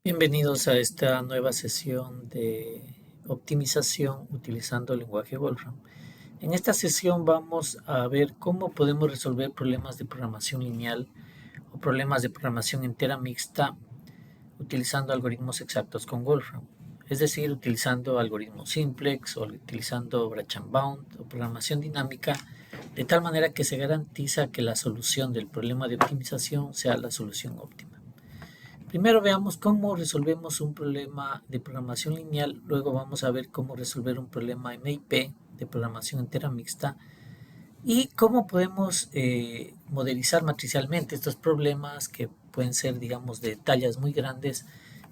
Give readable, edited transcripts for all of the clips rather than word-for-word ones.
Bienvenidos a esta nueva sesión de optimización utilizando el lenguaje Wolfram. En esta sesión vamos a ver cómo podemos resolver problemas de programación lineal o problemas de programación entera mixta utilizando algoritmos exactos con Wolfram, es decir, utilizando algoritmos simplex o utilizando branch and bound o programación dinámica, de tal manera que se garantiza que la solución del problema de optimización sea la solución óptima. Primero veamos cómo resolvemos un problema de programación lineal, luego vamos a ver cómo resolver un problema MIP de programación entera mixta y cómo podemos modelizar matricialmente estos problemas que pueden ser, digamos, de tallas muy grandes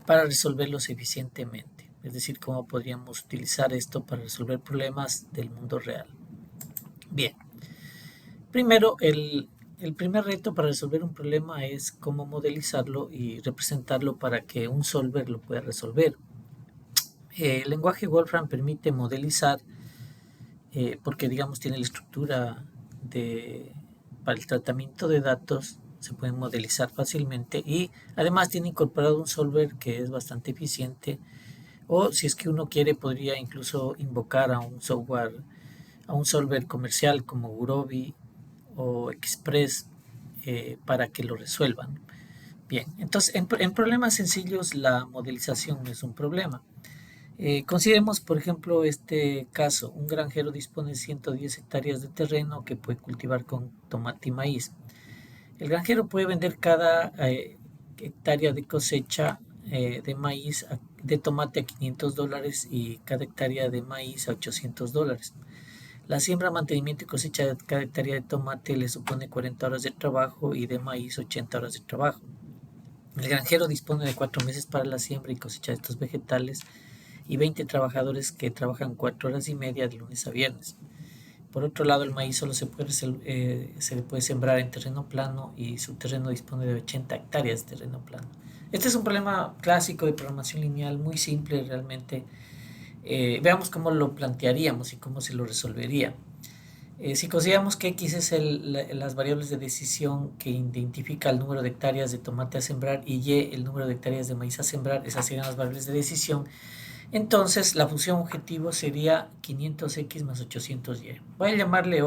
para resolverlos eficientemente. Es decir, cómo podríamos utilizar esto para resolver problemas del mundo real. Bien, primero el primer reto para resolver un problema es cómo modelizarlo y representarlo para que un solver lo pueda resolver. El lenguaje Wolfram permite modelizar, porque digamos tiene la estructura para el tratamiento de datos, se pueden modelizar fácilmente y además tiene incorporado un solver que es bastante eficiente, o si es que uno quiere podría incluso invocar a un software, a un solver comercial como Gurobi o Express, para que lo resuelvan. Bien, entonces en problemas sencillos la modelización no es un problema. Consideremos, por ejemplo, este caso. Un granjero dispone de 110 hectáreas de terreno que puede cultivar con tomate y maíz. El granjero puede vender cada hectárea de cosecha de maíz, de tomate a $500 y cada hectárea de maíz a $800. La siembra, mantenimiento y cosecha de cada hectárea de tomate le supone 40 horas de trabajo y de maíz 80 horas de trabajo. El granjero dispone de 4 meses para la siembra y cosecha de estos vegetales y 20 trabajadores que trabajan 4 horas y media de lunes a viernes. Por otro lado, el maíz solo se puede sembrar en terreno plano y su terreno dispone de 80 hectáreas de terreno plano. Este es un problema clásico de programación lineal, muy simple realmente. Veamos cómo lo plantearíamos y cómo se lo resolvería. Si consideramos que X es las variables de decisión que identifica el número de hectáreas de tomate a sembrar y Y el número de hectáreas de maíz a sembrar, esas serían las variables de decisión. Entonces la función objetivo sería 500x más 800y. Voy a llamarle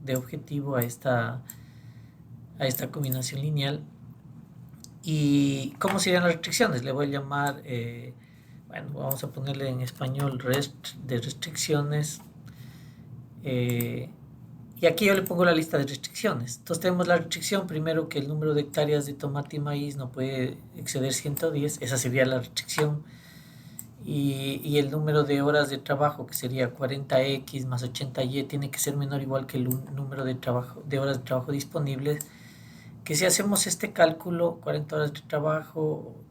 de objetivo a esta combinación lineal. ¿Y cómo serían las restricciones? Le voy a llamar, bueno, vamos a ponerle en español rest de restricciones. eh, y aquí yo le pongo la lista de restricciones. Entonces tenemos la restricción primero, que el número de hectáreas de tomate y maíz no puede exceder 110. Esa sería la restricción. Y el número de horas de trabajo, que sería 40x más 80y, tiene que ser menor o igual que el número de horas de trabajo disponibles. Que si hacemos este cálculo, 40 horas de trabajo,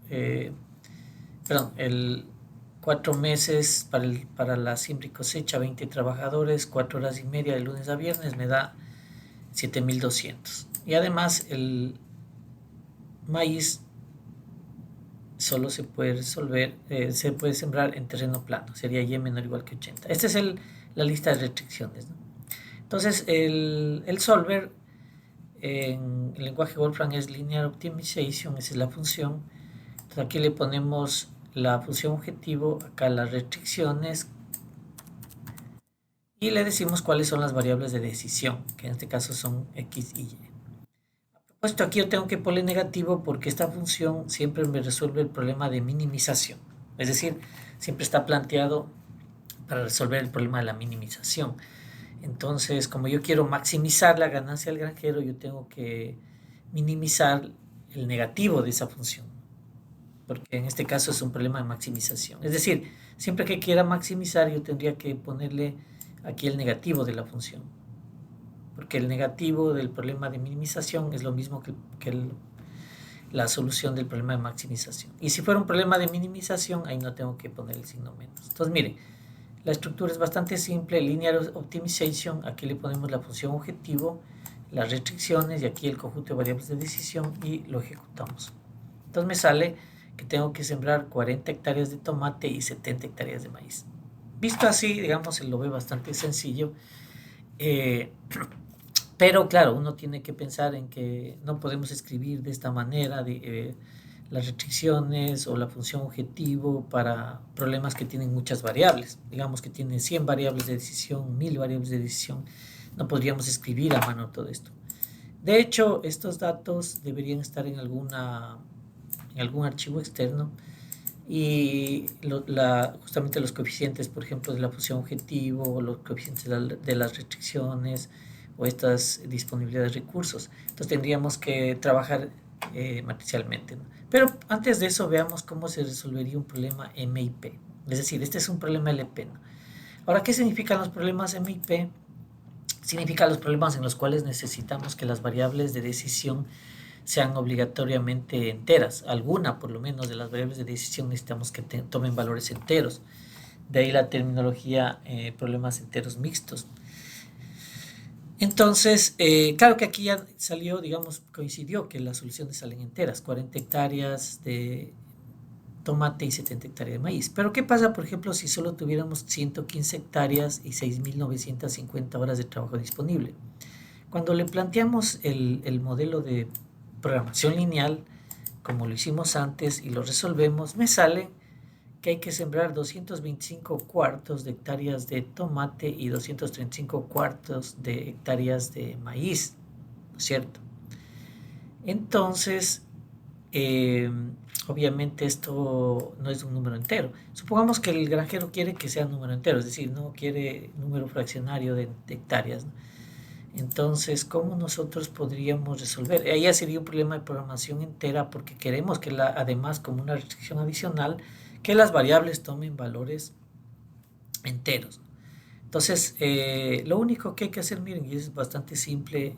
perdón, el 4 meses para la siembra y cosecha, 20 trabajadores, 4 horas y media de lunes a viernes, me da 7200. Y además el maíz solo se puede resolver, se puede sembrar en terreno plano, sería y menor o igual que 80. Esta es la lista de restricciones, ¿no? Entonces el solver en el lenguaje Wolfram es Linear Optimization, esa es la función. Entonces aquí le ponemos la función objetivo, acá las restricciones, y le decimos cuáles son las variables de decisión, que en este caso son x y y. Puesto aquí yo tengo que ponerle negativo porque esta función siempre me resuelve el problema de minimización. Es decir, siempre está planteado para resolver el problema de la minimización. Entonces, como yo quiero maximizar la ganancia del granjero, yo tengo que minimizar el negativo de esa función, porque en este caso es un problema de maximización. Es decir, siempre que quiera maximizar, yo tendría que ponerle aquí el negativo de la función, porque el negativo del problema de minimización es lo mismo que la solución del problema de maximización. Y si fuera un problema de minimización, ahí no tengo que poner el signo menos. Entonces, mire, la estructura es bastante simple, linear optimization, aquí le ponemos la función objetivo, las restricciones y aquí el conjunto de variables de decisión y lo ejecutamos. Entonces me sale que tengo que sembrar 40 hectáreas de tomate y 70 hectáreas de maíz. Visto así, digamos, se lo ve bastante sencillo. Eh, pero claro, uno tiene que pensar en que no podemos escribir de esta manera, las restricciones o la función objetivo para problemas que tienen muchas variables. Digamos que tiene 100 variables de decisión, 1000 variables de decisión. No podríamos escribir a mano todo esto. De hecho, estos datos deberían estar en algún archivo externo y justamente los coeficientes, por ejemplo, de la función objetivo o los coeficientes de las restricciones o estas disponibilidades de recursos. Entonces tendríamos que trabajar matricialmente, ¿no? Pero antes de eso veamos cómo se resolvería un problema MIP. Es decir, este es un problema LP, ¿no? Ahora, ¿qué significan los problemas MIP? Significa los problemas en los cuales necesitamos que las variables de decisión sean obligatoriamente enteras. Alguna, por lo menos, de las variables de decisión necesitamos que tomen valores enteros. De ahí la terminología problemas enteros mixtos. Entonces, claro que aquí ya salió, digamos, coincidió que las soluciones salen enteras, 40 hectáreas de tomate y 70 hectáreas de maíz. Pero ¿qué pasa, por ejemplo, si solo tuviéramos 115 hectáreas y 6.950 horas de trabajo disponible? Cuando le planteamos el modelo de programación lineal, como lo hicimos antes y lo resolvemos, me sale que hay que sembrar 225 cuartos de hectáreas de tomate y 235 cuartos de hectáreas de maíz, ¿no es cierto? Entonces, eh, obviamente esto no es un número entero. Supongamos que el granjero quiere que sea un número entero, es decir, no quiere número fraccionario de hectáreas, ¿no? Entonces, ¿cómo nosotros podríamos resolver? Ahí ya sería un problema de programación entera porque queremos que además, como una restricción adicional, que las variables tomen valores enteros. Entonces, lo único que hay que hacer, miren, y es bastante simple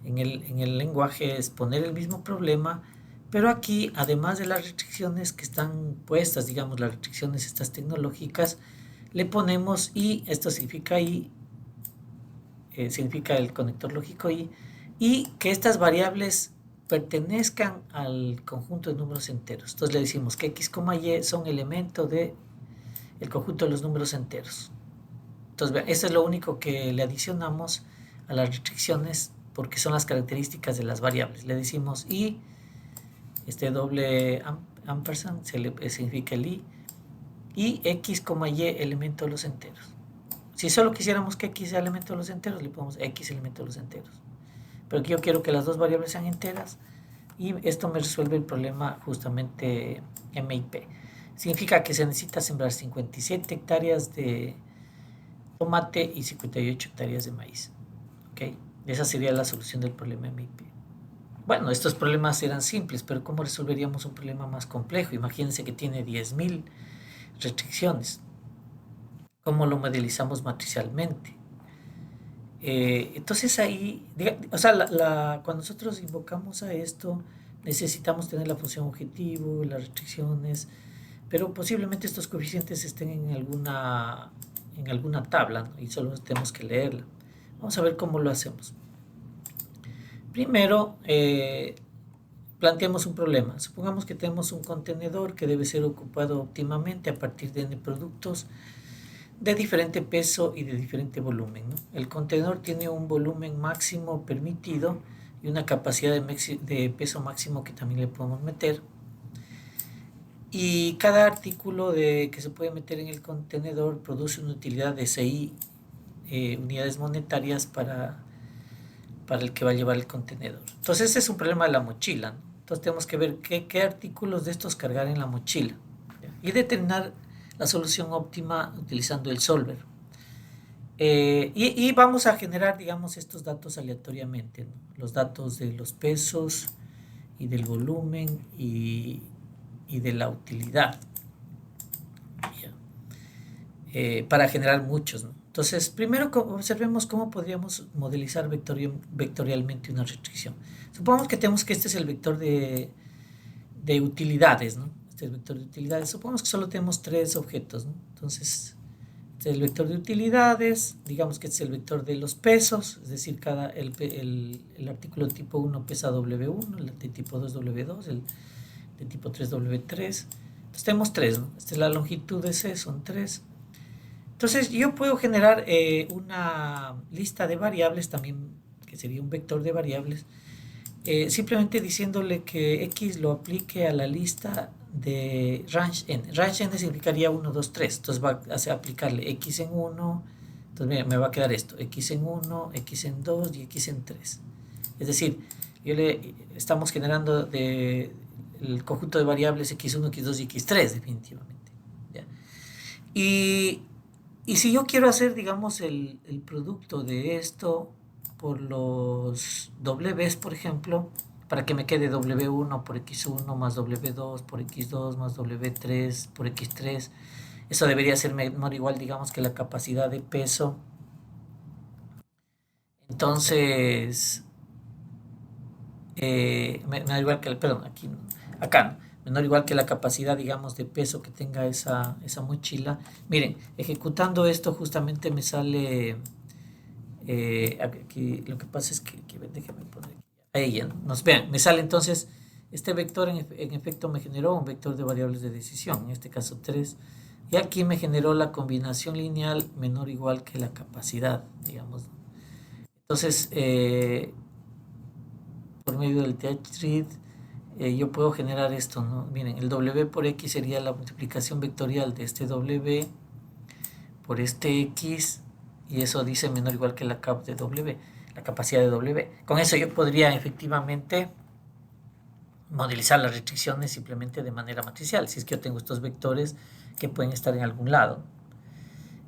en el lenguaje, es poner el mismo problema, pero aquí, además de las restricciones que están puestas, digamos, las restricciones estas tecnológicas, le ponemos y, esto significa y, significa el conector lógico y que estas variables pertenezcan al conjunto de números enteros. Entonces le decimos que x, y son elementos del conjunto de los números enteros. Entonces, eso es lo único que le adicionamos a las restricciones porque son las características de las variables. Le decimos y, este doble ampersand significa el y x, y elemento de los enteros. Si solo quisiéramos que x sea elemento de los enteros, le ponemos x elemento de los enteros. Pero aquí yo quiero que las dos variables sean enteras y esto me resuelve el problema justamente MIP. Significa que se necesita sembrar 57 hectáreas de tomate y 58 hectáreas de maíz. ¿Okay? Esa sería la solución del problema MIP. Bueno, estos problemas eran simples, pero ¿cómo resolveríamos un problema más complejo? Imagínense que tiene 10.000 restricciones. ¿Cómo lo modelizamos matricialmente? Entonces ahí, o sea, cuando nosotros invocamos a esto, necesitamos tener la función objetivo, las restricciones, pero posiblemente estos coeficientes estén en alguna tabla, ¿no? Y solo tenemos que leerla. Vamos a ver cómo lo hacemos. Primero, planteamos un problema. Supongamos que tenemos un contenedor que debe ser ocupado óptimamente a partir de n productos de diferente peso y de diferente volumen, ¿no? El contenedor tiene un volumen máximo permitido y una capacidad de peso máximo que también le podemos meter. Y cada artículo que se puede meter en el contenedor produce una utilidad de 6 unidades monetarias para el que va a llevar el contenedor. Entonces ese es un problema de la mochila, ¿no? Entonces tenemos que ver qué artículos de estos cargar en la mochila, ¿ya? Y determinar la solución óptima utilizando el solver. Y vamos a generar, digamos, estos datos aleatoriamente, ¿no? Los datos de los pesos y del volumen y de la utilidad, para generar muchos, ¿no? Entonces, primero observemos cómo podríamos modelizar vectorialmente una restricción. Supongamos que tenemos que este es el vector de utilidades, ¿no? Este es el vector de utilidades. Supongamos que solo tenemos 3 objetos, ¿no? Entonces, este es el vector de utilidades, digamos que este es el vector de los pesos, es decir, el artículo de tipo 1 pesa W1, el de tipo 2 W2, el de tipo 3 W3. Entonces tenemos 3, ¿no? Esta es la longitud de C, son 3. Entonces yo puedo generar una lista de variables también, que sería un vector de variables, simplemente diciéndole que X lo aplique a la lista de range n. Range n significaría 1, 2, 3. Entonces va a aplicarle X en 1. Entonces mira, me va a quedar esto. X en 1, X en 2 y X en 3. Es decir, estamos generando el conjunto de variables X1, X2 y X3 definitivamente. ¿Ya? Y si yo quiero hacer, digamos, el producto de esto por los Ws, por ejemplo, para que me quede W1 por X1 más W2 por X2 más W3 por X3, eso debería ser menor o igual, digamos, que la capacidad de peso. Entonces, menor igual que, perdón, acá no, menor igual que la capacidad, digamos, de peso que tenga esa mochila. Miren, ejecutando esto justamente me sale, aquí lo que pasa es que déjenme poner aquí, ahí ya, vean, me sale entonces, este vector en efecto me generó un vector de variables de decisión, en este caso 3, y aquí me generó la combinación lineal menor o igual que la capacidad, digamos. Entonces, por medio del THREAD, yo puedo generar esto, ¿no? Miren, el W por X sería la multiplicación vectorial de este W por este X, y eso dice menor o igual que la cap de W, la capacidad de W. Con eso yo podría efectivamente modelizar las restricciones simplemente de manera matricial, si es que yo tengo estos vectores que pueden estar en algún lado.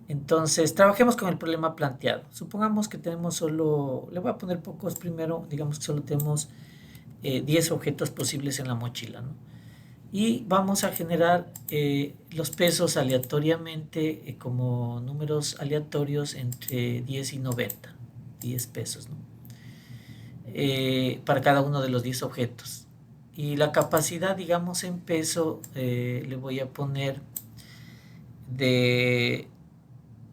Entonces, trabajemos con el problema planteado. Supongamos que tenemos solo, le voy a poner pocos primero, digamos que solo tenemos 10 objetos posibles en la mochila, ¿no? Y vamos a generar los pesos aleatoriamente como números aleatorios entre 10 y 90, 10 pesos, ¿no? Para cada uno de los 10 objetos. Y la capacidad, digamos, en peso, le voy a poner de,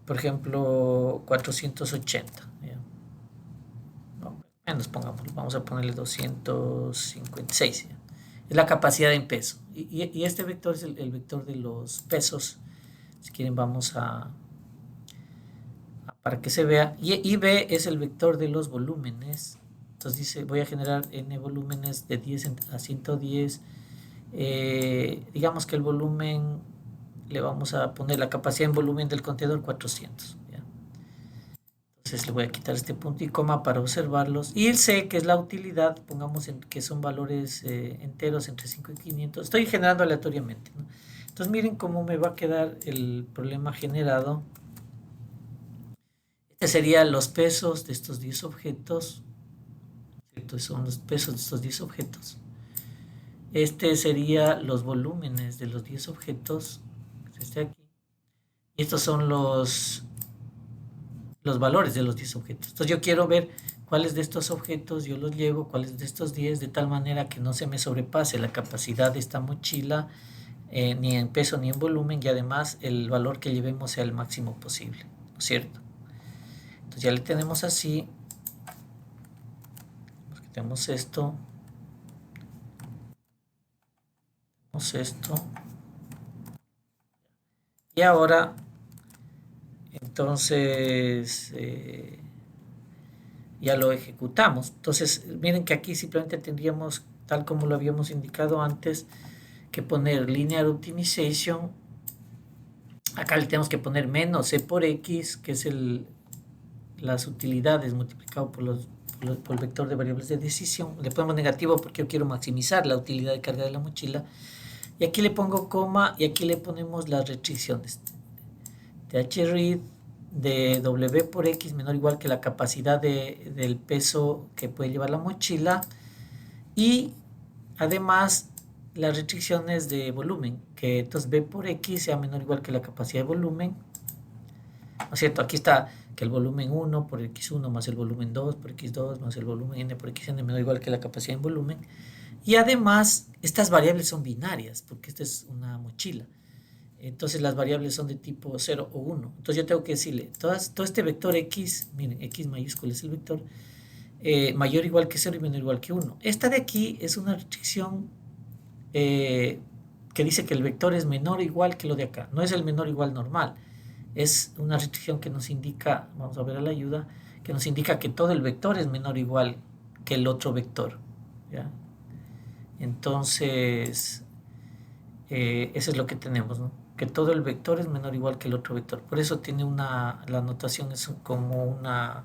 por ejemplo, 480. ¿Ya? Menos pongámoslo, vamos a ponerle 256. ¿Ya? Es la capacidad en peso. Y este vector es el vector de los pesos. Si quieren, vamos para que se vea. Y B es el vector de los volúmenes. Entonces dice, voy a generar n volúmenes de 10 a 110. Digamos que el volumen, le vamos a poner la capacidad en volumen del contenedor 400. ¿Ya? Entonces le voy a quitar este punto y coma para observarlos. Y el C, que es la utilidad, pongamos que son valores enteros entre 5 y 500. Estoy generando aleatoriamente, ¿no? Entonces miren cómo me va a quedar el problema generado. Este serían los pesos de estos 10 objetos. Estos son los pesos de estos 10 objetos. Este sería los volúmenes de los 10 objetos. Este aquí. Y estos son los valores de los 10 objetos. Entonces yo quiero ver cuáles de estos objetos yo los llevo, cuáles de estos 10, de tal manera que no se me sobrepase la capacidad de esta mochila, ni en peso ni en volumen, y además el valor que llevemos sea el máximo posible, ¿no es cierto? Entonces ya le tenemos así, tenemos esto, y ahora entonces ya lo ejecutamos. Entonces miren que aquí simplemente tendríamos, tal como lo habíamos indicado antes, que poner linear optimization. Acá le tenemos que poner menos C por X, que es las utilidades multiplicado por el vector de variables de decisión. Le ponemos negativo porque yo quiero maximizar la utilidad de carga de la mochila. Y aquí le pongo coma y aquí le ponemos las restricciones. THREAD de W por X menor o igual que la capacidad del peso que puede llevar la mochila. Y además las restricciones de volumen, que entonces B por X sea menor o igual que la capacidad de volumen. ¿No es cierto? Aquí está que el volumen 1 por X1 más el volumen 2 por X2 más el volumen N por Xn menor o igual que la capacidad en volumen. Y además, estas variables son binarias, porque esta es una mochila. Entonces las variables son de tipo 0 o 1. Entonces yo tengo que decirle, todo este vector X, miren, X mayúscula es el vector, mayor o igual que 0 y menor o igual que 1. Esta de aquí es una restricción que dice que el vector es menor o igual que lo de acá. No es el menor o igual normal. Es una restricción que nos indica, vamos a ver a la ayuda, que nos indica que todo el vector es menor o igual que el otro vector. ¿ya? Entonces, eso es lo que tenemos, ¿no? Que todo el vector es menor o igual que el otro vector. Por eso tiene la notación es como una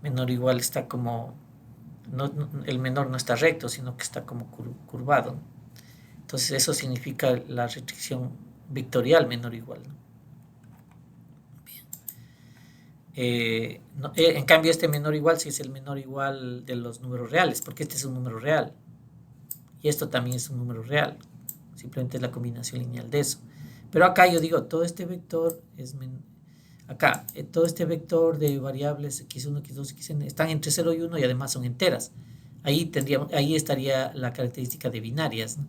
menor o igual, está como, el menor no está recto, sino que está como curvado, ¿no? Entonces eso significa la restricción vectorial menor o igual, ¿no? En cambio este menor o igual sí es el menor o igual de los números reales, porque este es un número real y esto también es un número real, simplemente es la combinación lineal de eso. Pero acá yo digo, todo este vector es acá, todo este vector de variables x1, x2, xn están entre 0 y 1 y además son enteras. Ahí estaría la característica de binarias, ¿no?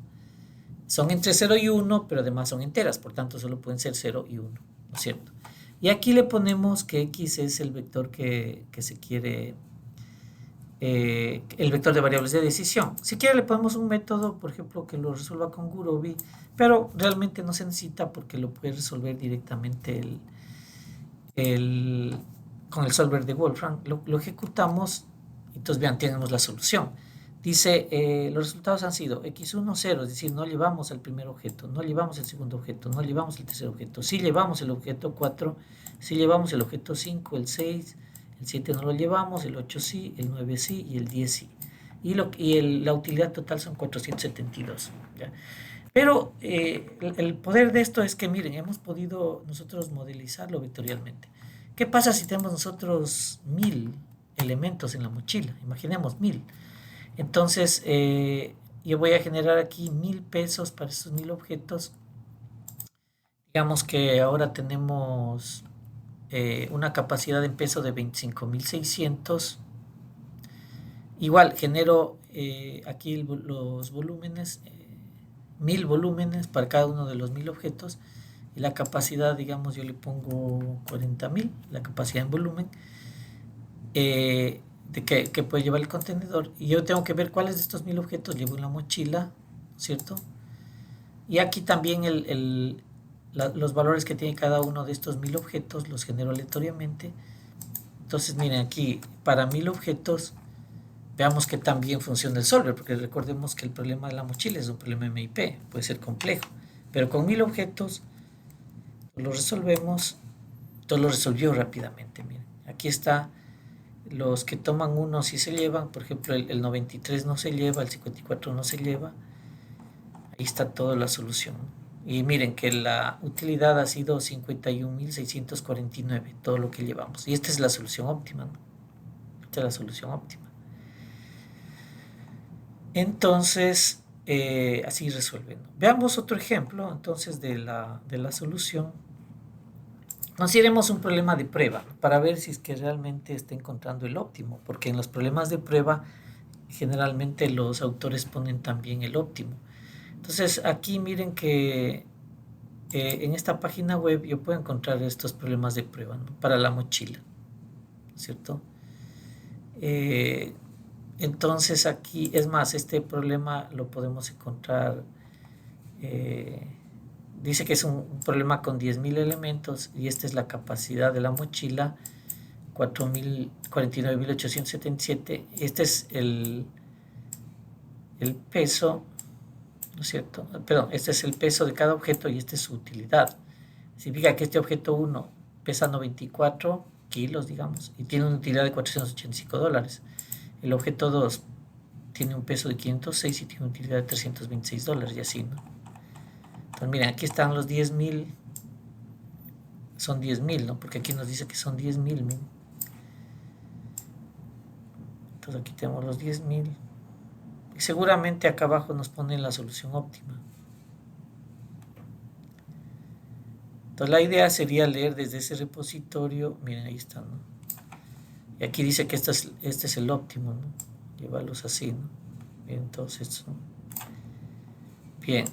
Son entre 0 y 1, pero además son enteras, por tanto solo pueden ser 0 y 1, ¿no es cierto? Y aquí le ponemos que x es el vector que se quiere, el vector de variables de decisión. Si quiere le ponemos un método, por ejemplo, que lo resuelva con Gurobi, pero realmente no se necesita porque lo puede resolver directamente el, con el solver de Wolfram. Lo ejecutamos, entonces vean, tenemos la solución. Dice, los resultados han sido x1, 0, es decir, no llevamos al primer objeto, no llevamos el segundo objeto, no llevamos el tercer objeto, sí llevamos el objeto 4, sí llevamos el objeto 5, el 6, el 7 no lo llevamos, el 8 sí, el 9 sí y el 10 sí. La utilidad total son 472. ¿Ya? Pero el poder de esto es que, miren, hemos podido nosotros modelizarlo vectorialmente. ¿Qué pasa si tenemos nosotros 1000 elementos en la mochila? Imaginemos 1000. Entonces, yo voy a generar aquí 1000 pesos para estos 1000 objetos. Digamos que ahora tenemos una capacidad en peso de 25.600. Igual, genero aquí los volúmenes, 1000 volúmenes para cada uno de los 1000 objetos. Y la capacidad, digamos, yo le pongo 40.000, la capacidad en volumen. Que puede llevar el contenedor y yo tengo que ver cuáles de estos 1000 objetos llevo en la mochila, ¿cierto? Y aquí también los valores que tiene cada uno de estos 1000 objetos los genero aleatoriamente. Entonces miren aquí, para 1000 objetos, veamos que también funciona el solver, porque recordemos que el problema de la mochila es un problema MIP, puede ser complejo, pero con 1000 objetos lo resolvemos, todo lo resolvió rápidamente. Miren, aquí está. Los que toman uno sí se llevan, por ejemplo el 93 no se lleva, el 54 no se lleva. Ahí está toda la solución. Y miren que la utilidad ha sido 51.649, todo lo que llevamos. Y esta es la solución óptima, ¿no? Esta es la solución óptima. Entonces, así resuelven. Veamos otro ejemplo entonces de la solución. Consideremos un problema de prueba para ver si es que realmente está encontrando el óptimo, porque en los problemas de prueba generalmente los autores ponen también el óptimo. Entonces aquí miren que en esta página web yo puedo encontrar estos problemas de prueba, ¿no? Para la mochila, ¿cierto? Entonces aquí, es más, este problema lo podemos encontrar, dice que es un problema con 10.000 elementos y esta es la capacidad de la mochila, 49.877. Este es el peso, ¿no es cierto? Perdón, este es el peso de cada objeto y esta es su utilidad. Significa que este objeto 1 pesa 94 kilos, digamos, y tiene una utilidad de $485. El objeto 2 tiene un peso de 506 y tiene una utilidad de $326 y así, ¿no? Entonces, miren, aquí están los 10.000, son 10.000, ¿no? Porque aquí nos dice que son 10.000, miren. Entonces aquí tenemos los 10.000. Y seguramente acá abajo nos ponen la solución óptima. Entonces la idea sería leer desde ese repositorio, miren ahí está, ¿no? Y aquí dice que este es el óptimo, ¿no? Llevarlos así, ¿no? Bien, entonces, ¿no? Bien,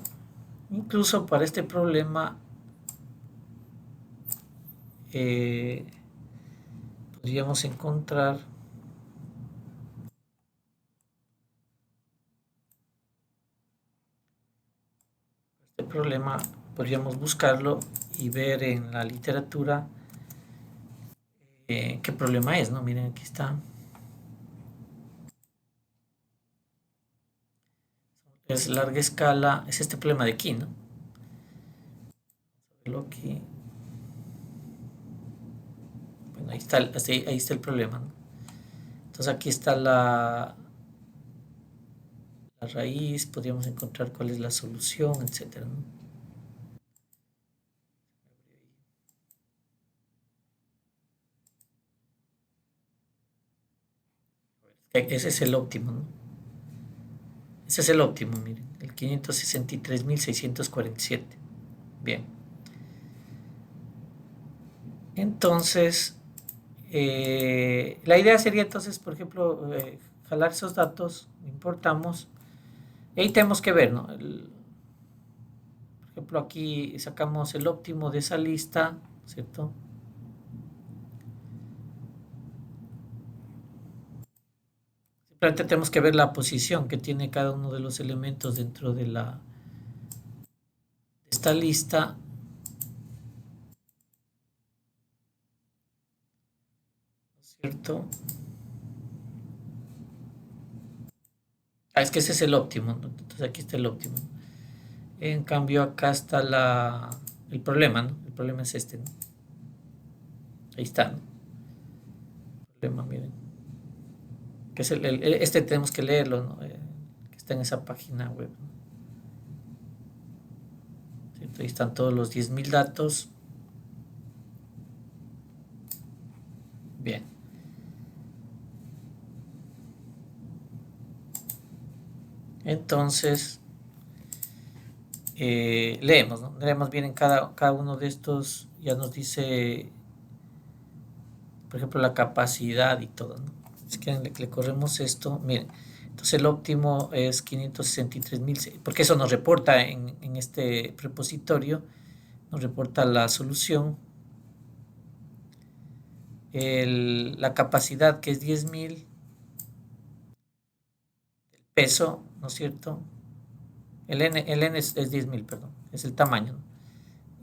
incluso para este problema podríamos encontrar este problema, podríamos buscarlo y ver en la literatura qué problema es, ¿no? Miren, aquí está. es larga escala, es este problema de aquí, ¿no? Verlo aquí. Bueno, ahí está el problema, ¿no? Entonces aquí está la raíz, podríamos encontrar cuál es la solución, etcétera, ¿no? Ese es el óptimo, ¿no? Ese es el óptimo, miren, el 563.647. Bien. Entonces, la idea sería entonces, por ejemplo, jalar esos datos, importamos, y ahí tenemos que ver, ¿no? Por ejemplo, aquí sacamos el óptimo de esa lista, ¿cierto? Simplemente tenemos que ver la posición que tiene cada uno de los elementos dentro de esta lista. ¿Cierto? Ah, es que ese es el óptimo, ¿no? Entonces aquí está el óptimo. En cambio acá está el problema, ¿no? El problema es este, ¿no? Ahí está, ¿no? El problema, miren. Que es este tenemos que leerlo, ¿no? Que está en esa página web, ¿no? ¿Cierto? Ahí están todos los 10.000 datos. Bien. Entonces, leemos, ¿no? Leemos bien en cada uno de estos, ya nos dice, por ejemplo, la capacidad y todo, ¿no? Si quieren, le corremos esto, miren. Entonces el óptimo es 563.000, porque eso nos reporta en este prepositorio, nos reporta la solución, la capacidad que es 10.000, el peso, ¿no es cierto? El N es 10.000, perdón, es el tamaño, ¿no?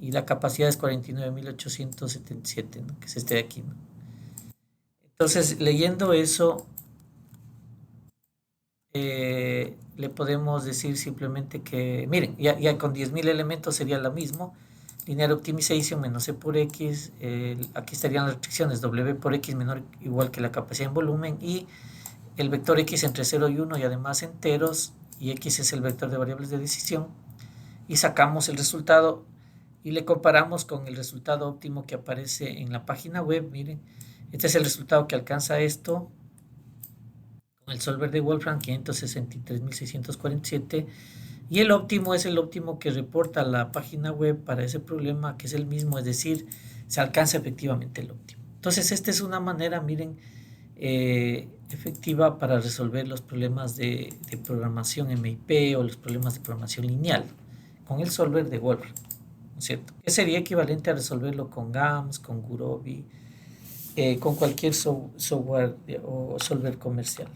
Y la capacidad es 49.877, ¿no? Que es este de aquí, ¿no? Entonces, leyendo eso, le podemos decir simplemente que, miren, ya con 10.000 elementos sería lo mismo. Linear optimization menos C por X, aquí estarían las restricciones, W por X menor o igual que la capacidad en volumen, y el vector X entre 0 y 1 y además enteros, y X es el vector de variables de decisión, y sacamos el resultado y le comparamos con el resultado óptimo que aparece en la página web. Miren, este es el resultado que alcanza esto con el solver de Wolfram 563.647, y el óptimo es el óptimo que reporta la página web para ese problema, que es el mismo, es decir, se alcanza efectivamente el óptimo. Entonces, esta es una manera, miren, efectiva para resolver los problemas de programación MIP o los problemas de programación lineal con el solver de Wolfram, ¿no es cierto? Que sería equivalente a resolverlo con GAMS, con Gurobi, con cualquier software o solver comercial.